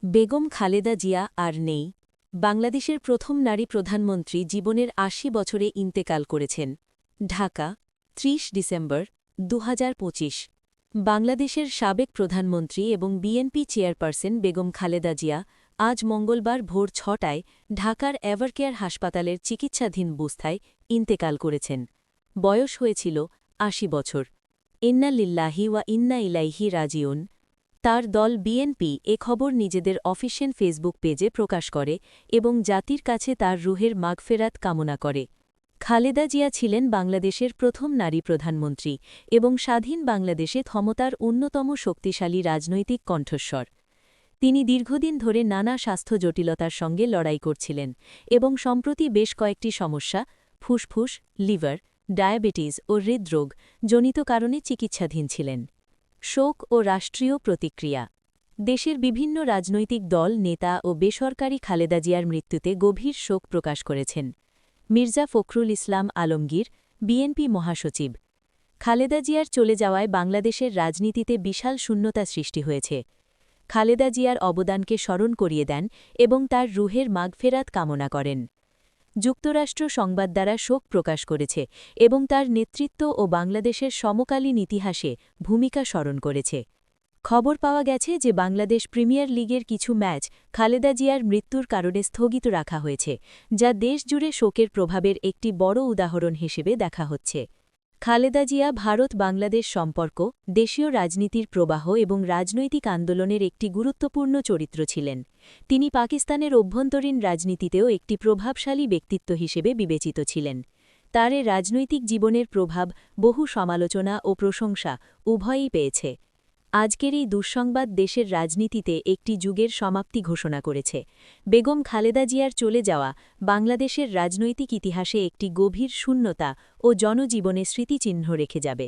বেগম খালেদা জিয়া আর নেই। বাংলাদেশের প্রথম নারী প্রধানমন্ত্রী জীবনের ৮০ বছরে ইন্তেকাল করেছেন। ঢাকা ৩০ ডিসেম্বর ২০২৫। বাংলাদেশের সাবেক প্রধানমন্ত্রী এবং বিএনপি চেয়ারপারসন বেগম খালেদা জিয়া আজ মঙ্গলবার ভোর ৬টায় ঢাকার এভারকেয়ার হাসপাতালের চিকিৎসাধীন অবস্থায় ইন্তেকাল করেছেন। বয়স হয়েছিল ৮০ বছর। ইন্না লিল্লাহি ওয়া ইন্না ইলাইহি রাজিউন। তার দল বিএনপি এ খবর নিজেদের অফিসিয়াল ফেসবুক পেজে প্রকাশ করে এবং জাতির কাছে তার রুহের মাগফেরাত কামনা করে। খালেদা জিয়া ছিলেন বাংলাদেশের প্রথম নারী প্রধানমন্ত্রী এবং স্বাধীন বাংলাদেশে ক্ষমতার অন্যতম শক্তিশালী রাজনৈতিক কণ্ঠস্বর। তিনি দীর্ঘদিন ধরে নানা স্বাস্থ্য জটিলতার সঙ্গে লড়াই করছিলেন এবং সম্প্রতি বেশ কয়েকটি সমস্যা ফুসফুস, লিভার, ডায়াবেটিস ও হৃদরোগ জনিত কারণে চিকিৎসাধীন ছিলেন। শোক ও রাষ্ট্রীয় প্রতিক্রিয়া। দেশের বিভিন্ন রাজনৈতিক দল, নেতা ও বেসরকারি খালেদা জিয়ার মৃত্যুতে গভীর শোক প্রকাশ করেছেন। মির্জা ফখরুল ইসলাম আলমগীর, বিএনপি মহাসচিব। খালেদা জিয়ার চলে যাওয়ায় বাংলাদেশের রাজনীতিতে বিশাল শূন্যতা সৃষ্টি হয়েছে। খালেদা জিয়ার অবদানকে স্মরণ করিয়ে দেন এবং তার রুহের মাগফেরাত কামনা করেন। যুক্তরাষ্ট্র সংবাদ দ্বারা শোক প্রকাশ করেছে এবং তার নেতৃত্ব ও বাংলাদেশের সমকালীন ইতিহাসে ভূমিকা স্মরণ করেছে। খবর পাওয়া গেছে যে বাংলাদেশ প্রিমিয়ার লিগের কিছু ম্যাচ খালেদা জিয়ার মৃত্যুর কারণে স্থগিত রাখা হয়েছে, যা দেশজুড়ে শোকের প্রভাবের একটি বড় উদাহরণ হিসেবে দেখা হচ্ছে। খালেদা জিয়া ভারত-বাংলাদেশ সম্পর্ক, দেশীয় রাজনীতির প্রবাহ এবং রাজনৈতিক আন্দোলনের একটি গুরুত্বপূর্ণ চরিত্র ছিলেন। তিনি পাকিস্তানের অভ্যন্তরীণ রাজনীতিতেও একটি প্রভাবশালী ব্যক্তিত্ব হিসেবে বিবেচিত ছিলেন। তার এ রাজনৈতিক জীবনের প্রভাব বহু সমালোচনা ও প্রশংসা উভয়ই পেয়েছে। আজকের এই দুঃসংবাদ দেশের রাজনীতিতে একটি যুগের সমাপ্তি ঘোষণা করেছে। বেগম খালেদা জিয়ার চলে যাওয়া বাংলাদেশের রাজনৈতিক ইতিহাসে একটি গভীর শূন্যতা ও জনজীবনে স্মৃতিচিহ্ন রেখে যাবে।